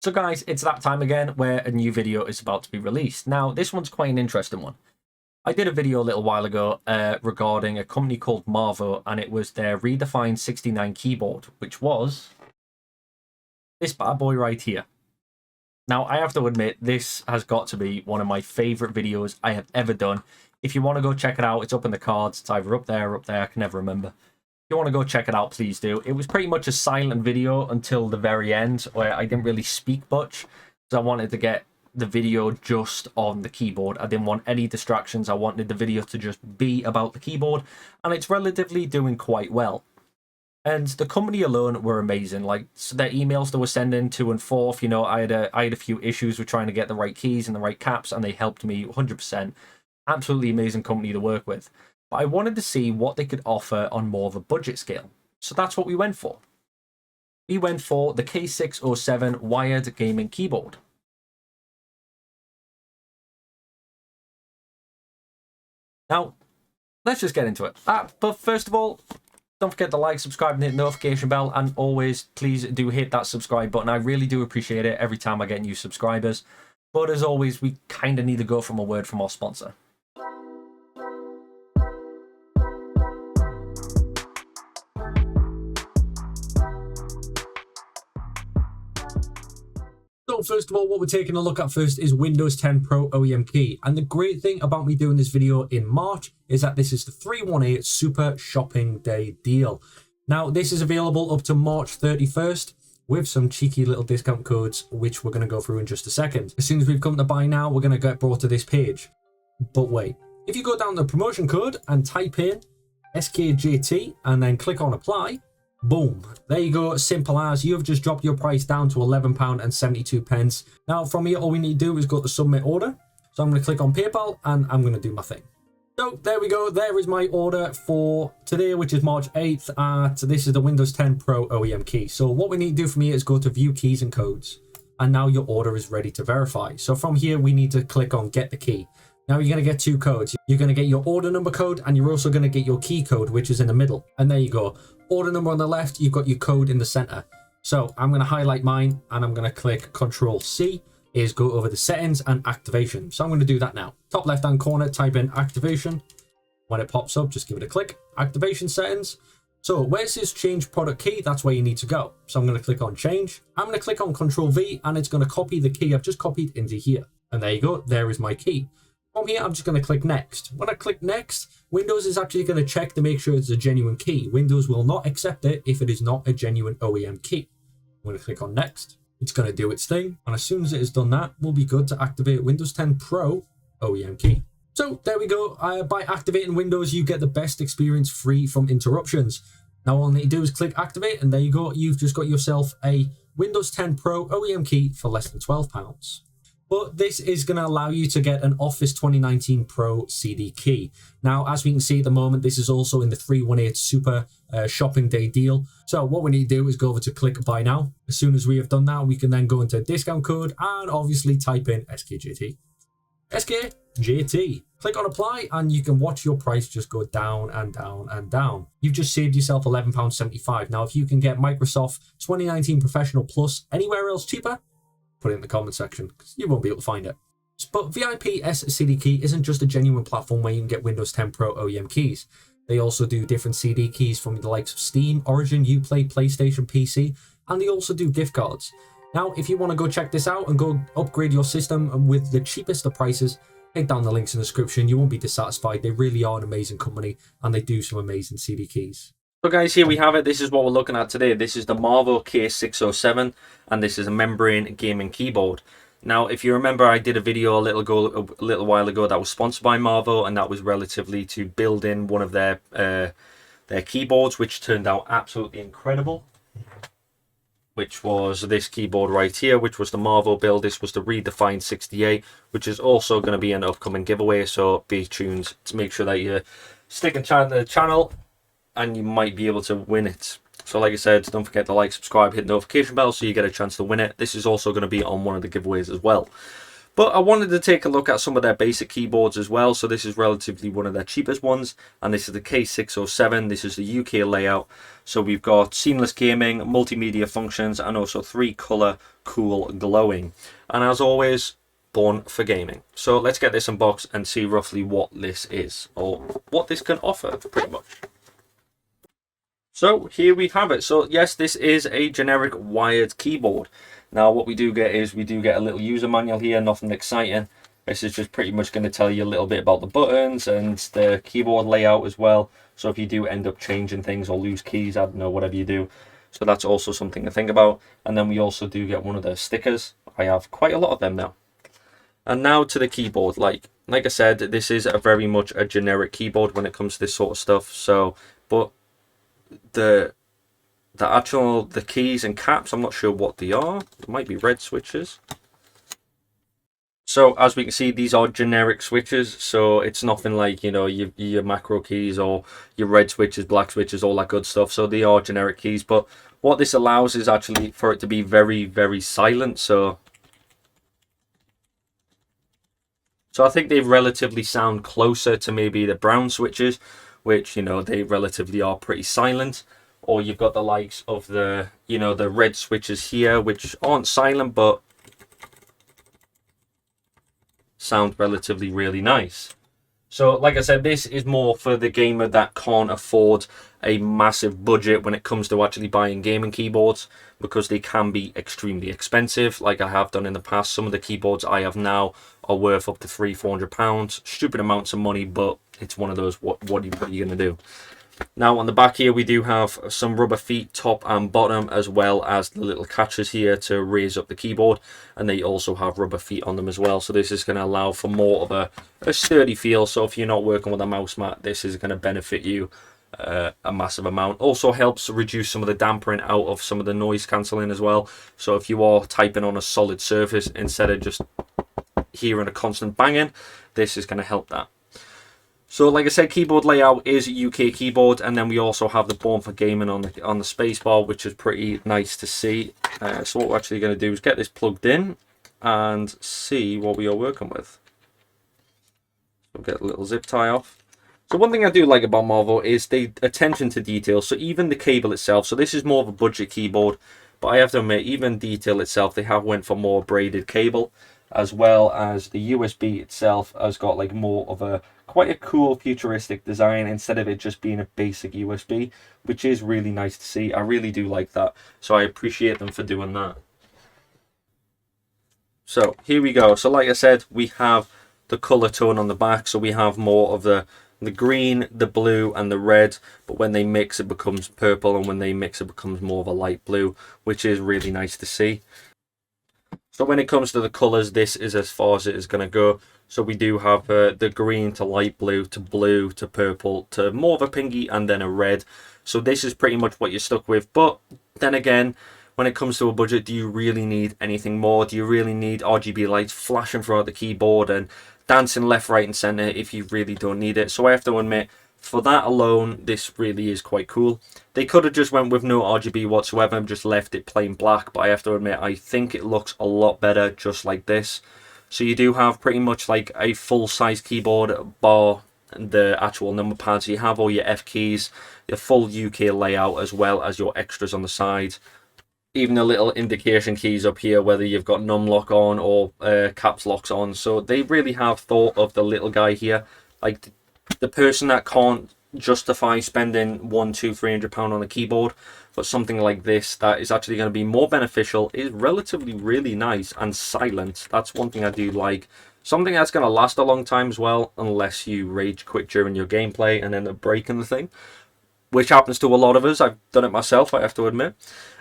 So guys, it's that time again where a new video is about to be released. Now, this one's quite an interesting one. I did a video a little while ago regarding a company called Marvo, and it was their redefined 69 keyboard, which was this bad boy right here. Now, I have to admit, this has got to be one of my favorite videos I have ever done. If you want to go check it out, it's up in the cards. It's either up there or up there. I can never remember. If you want to go check it out, please do. It was pretty much a silent video until the very end, where I didn't really speak much, because I wanted to get the video just on the keyboard. I didn't want any distractions. I wanted the video to just be about the keyboard, and it's relatively doing quite well. And the company alone were amazing. Like, so their emails they were sending to and forth, you know, I had a few issues with trying to get the right keys and the right caps, and they helped me 100%. Absolutely amazing company to work with. But I wanted to see what they could offer on more of a budget scale. So that's what we went for. We went for the K607 wired gaming keyboard. Now, let's just get into it. But first of all, don't forget to like, subscribe, and hit the notification bell. And always, please do hit that subscribe button. I really do appreciate it every time I get new subscribers. But as always, we kind of need to go from a word from our sponsor. So first of all, what we're taking a look at first is Windows 10 Pro OEM key. And the great thing about me doing this video in March is that this is the 318 Super Shopping Day deal. Now, this is available up to March 31st with some cheeky little discount codes, which we're going to go through in just a second. As soon as we've come to buy now, we're going to get brought to this page. But wait, if you go down the promotion code and type in SKJT and then click on apply, boom, there you go. Simple as. You've just dropped your price down to £11.72. Now from here, all we need to do is go to submit order. So I'm going to click on PayPal and I'm going to do my thing. So there we go. There is my order for today, which is March 8th. This is the Windows 10 Pro OEM key. So what we need to do from here is go to view keys and codes. And now your order is ready to verify. So from here, we need to click on get the key. Now you're going to get two codes. You're going to get your order number code, and you're also going to get your key code, which is in the middle. And there you go. Order number on the left, you've got your code in the center. So I'm going to highlight mine, and I'm going to click Control C, is go over the settings and activation. So I'm going to do that now. Top left hand corner, type in activation. When it pops up, just give it a click. Activation settings. So where it says change product key, that's where you need to go. So I'm going to click on change. I'm going to click on Control V, and it's going to copy the key I've just copied into here. And there you go. There is my key. From here, I'm just going to click next. When I click next, Windows is actually going to check to make sure it's a genuine key. Windows will not accept it if it is not a genuine OEM key. I'm going to click on next. It's going to do its thing. And as soon as it has done that, we'll be good to activate Windows 10 Pro OEM key. So there we go. By activating Windows, you get the best experience free from interruptions. Now all you need to do is click activate, and there you go. You've just got yourself a Windows 10 Pro OEM key for less than £12. But this is going to allow you to get an Office 2019 Pro CD key. Now, as we can see at the moment, this is also in the 318 Super Shopping Day deal. So what we need to do is go over to click buy now. As soon as we have done that, we can then go into discount code and obviously type in SKJT. SKJT. Click on apply, and you can watch your price just go down and down and down. You've just saved yourself £11.75. Now, if you can get Microsoft 2019 Professional Plus anywhere else cheaper, put it in the comment section, because you won't be able to find it. But VIP CD key isn't just a genuine platform where you can get Windows 10 Pro OEM keys. They also do different CD keys from the likes of Steam, Origin, Uplay, PlayStation, PC, and they also do gift cards. Now, if you want to go check this out and go upgrade your system with the cheapest of prices, head down the links in the description. You won't be dissatisfied. They really are an amazing company, and they do some amazing CD keys. So guys, here we have it. This is what we're looking at today. This is the Marvo K607, and this is a membrane gaming keyboard. Now, if you remember, I did a video a little while ago that was sponsored by Marvo, and that was relatively to build in one of their keyboards, which turned out absolutely incredible. Which was this keyboard right here, which was the Marvo build. This was the redefined 68, which is also going to be an upcoming giveaway. So be tuned to make sure that you stick and chat to the channel, and you might be able to win it. So like I said, don't forget to like, subscribe, hit the notification bell so you get a chance to win it. This is also going to be on one of the giveaways as well. But I wanted to take a look at some of their basic keyboards as well. So this is relatively one of their cheapest ones, and this is the K607. This is the UK layout. So we've got seamless gaming, multimedia functions, and also 3 color cool glowing. And as always, born for gaming. So let's get this unboxed and see roughly what this is, or what this can offer, pretty much. So here we have it. So yes, this is a generic wired keyboard. Now what we do get is we do get a little user manual here, nothing exciting. This is just pretty much going to tell you a little bit about the buttons and the keyboard layout as well. So if you do end up changing things or lose keys, I don't know, whatever you do. So that's also something to think about. And then we also do get one of the stickers. I have quite a lot of them now. And now to the keyboard. Like I said, this is a very much a generic keyboard when it comes to this sort of stuff. So, but the keys and caps, I'm not sure what they are. It might be red switches. So as we can see, these are generic switches, so it's nothing like, you know, your macro keys or your red switches, black switches, all that good stuff. So they are generic keys, but what this allows is actually for it to be very, very silent. So I think they relatively sound closer to maybe the brown switches, which, you know, they relatively are pretty silent. Or you've got the likes of the, you know, the red switches here, which aren't silent, but sound relatively really nice. So like I said, this is more for the gamer that can't afford a massive budget when it comes to actually buying gaming keyboards, because they can be extremely expensive. Like I have done in the past, some of the keyboards I have now are worth up to £300-400. Stupid amounts of money, but it's one of those, what are you going to do? Now on the back here we do have some rubber feet, top and bottom, as well as the little catches here to raise up the keyboard, and they also have rubber feet on them as well. So this is going to allow for more of a sturdy feel. So if you're not working with a mouse mat, this is going to benefit you a massive amount. Also helps reduce some of the dampering out of some of the noise cancelling as well. So if you are typing on a solid surface instead of just hearing a constant banging, this is going to help that. So like I said, keyboard layout is UK keyboard, and then we also have the Born for Gaming on the space bar, which is pretty nice to see. So what we're actually going to do is get this plugged in and see what we are working with. So get a little zip tie off. So one thing I do like about Marvo is the attention to detail. So even the cable itself, so this is more of a budget keyboard, but I have to admit, even detail itself, they have went for more braided cable, as well as the USB itself has got like more of a quite a cool futuristic design instead of it just being a basic USB, which is really nice to see. I really do like that, so I appreciate them for doing that. So here we go. So like I said, we have the color tone on the back, so we have more of the green, the blue and the red, but when they mix it becomes purple, and when they mix it becomes more of a light blue, which is really nice to see. So when it comes to the colors, this is as far as it is going to go. So we do have the green to light blue to purple to more of a pinky, and then a red. So this is pretty much what you're stuck with. But then again, when it comes to a budget, do you really need anything more? Do you really need RGB lights flashing throughout the keyboard and dancing left, right and center if you really don't need it? So I have to admit, for that alone, this really is quite cool. They could have just went with no RGB whatsoever and just left it plain black, but I have to admit, I think it looks a lot better just like this. So you do have pretty much like a full-size keyboard, bar the actual number pads. You have all your F keys, your full UK layout, as well as your extras on the side. Even the little indication keys up here, whether you've got num lock on or caps locks on. So they really have thought of the little guy here. Like the person that can't justify spending £100-300 on a keyboard, but something like this that is actually going to be more beneficial, is relatively really nice and silent. That's one thing I do like. Something that's going to last a long time as well, unless you rage quit during your gameplay and end up breaking the thing, which happens to a lot of us. I've done it myself, I have to admit.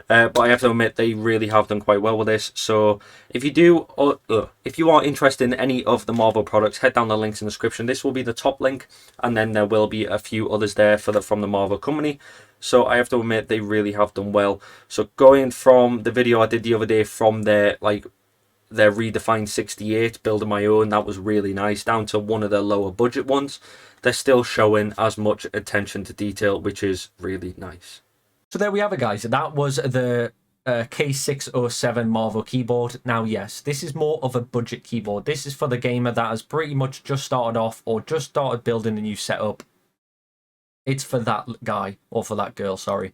But I have to admit, they really have done quite well with this. So if you do, if you are interested in any of the Marvo products, head down the links in the description. This will be the top link, and then there will be a few others there from the Marvo company. So I have to admit, they really have done well. So going from the video I did the other day, from their redefined 68, building my own, that was really nice, down to one of their lower budget ones, they're still showing as much attention to detail, which is really nice. So there we have it, guys. That was the K607 Marvo keyboard. Now, yes, this is more of a budget keyboard. This is for the gamer that has pretty much just started off or just started building a new setup. It's for that guy, or for that girl, sorry.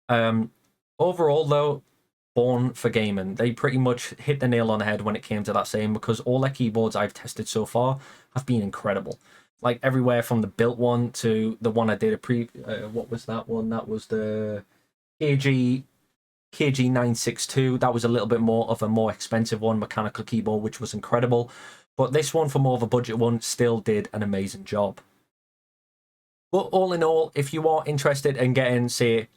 Overall, though, born for gaming. They pretty much hit the nail on the head when it came to that saying, because all their keyboards I've tested so far have been incredible. Like, everywhere from the built one to the one I did what was that one? That was the KG962. That was a little bit more of a more expensive one, mechanical keyboard, which was incredible. But this one, for more of a budget one, still did an amazing job. But all in all, if you are interested in getting, say,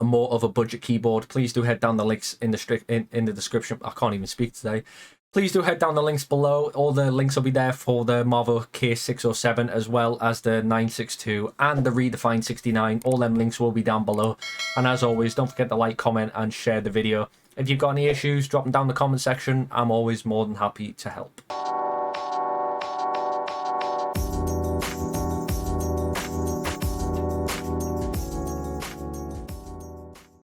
a more of a budget keyboard, please do head down the links in the description. I can't even speak today. Please do head down the links below. All the links will be there for the Marvo K607, as well as the 962 and the Redefined 69. All them links will be down below. And as always, don't forget to like, comment, and share the video. If you've got any issues, drop them down in the comment section. I'm always more than happy to help.